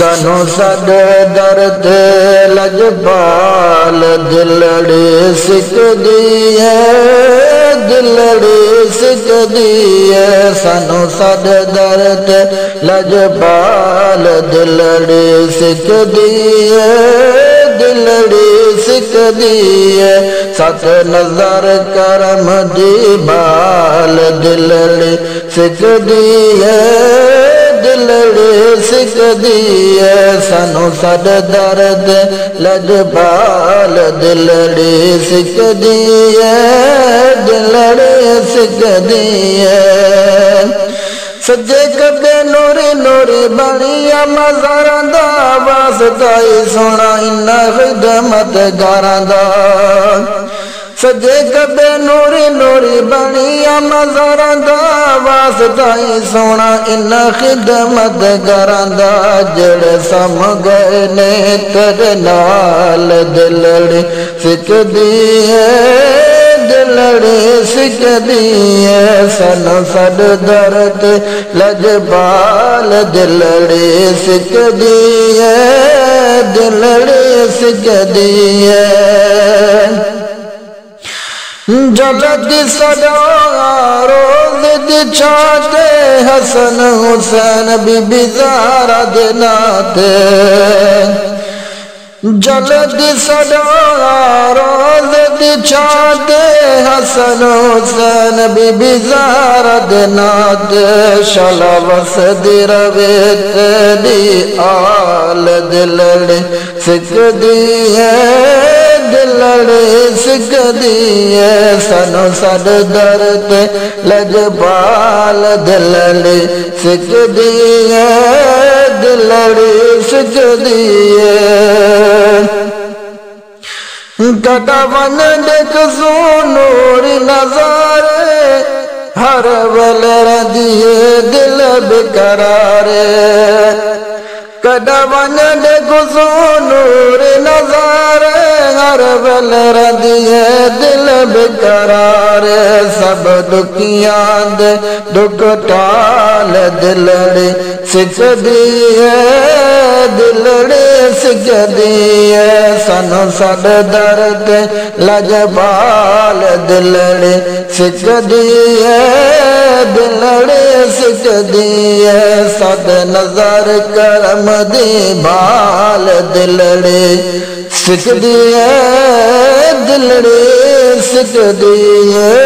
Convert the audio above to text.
सानू साडे दर्द लजपाल दिलड़ी सिकदी है, दिलड़ी सिकदी है। सानू साडे दर्द लजपाल दिलड़ी सिकदी है, दिलड़ी सिकदी है। सत नजर करम दी बाल दिलड़ी सिकदी है, दिलड़ी सिकदी है। सानू साडे दर्द लजपाल दिलड़ी सिकदी है, दिलड़ी सिकदी है। सज्जे कबे नूरी नूरी बनिया मज़ारां दा वास्ता ही सोना इन्ना खिदमत गारां दा। सज्जे कबे नूरी नूरी बनिया मज़ारां दा वास्ता ही सोना इन्ना खिदमत गारां दा। जेड़े सम गए ने तेरे नाल दिलड़ी सिकदी है, दिलड़ी सिकदी है। सानू साडे दर्द लजपाल दिलड़ी सिकदी है, दिलड़ी सिकदी है। जलदी सदा रोज़ दी छाते हसन हुसैन बीबी ज़हरा दे नाते। जलदी सदा रोज़ दी छाते हसन हुसैन बीबी ज़हरा दे नाते। शाला वसदी रवे तेरी आल दिलड़ी सिकदी है, दिलड़ी सिकदी है। सानू साडे दर्द लजपाल दिलड़ी सिकदी है, दिलड़ी सिकदी है। कटवन देख नूरी नज़ारे हर वेले रदिए दिल बेकरारे। कटवन देख नूरी नज़ारे हर वेले रदिए दिल बेकरारे। सब दुखियां दे दुख टाल दिलड़ी सिकदी है, दिलड़ी सिकदी है। सानू साडे दर्द लजपाल दिलड़ी सिकदी है, दिलड़ी सिकदी है। सद नजर करम दी बाल दिलड़ी सिकदी है, दिलड़ी सिकदी है।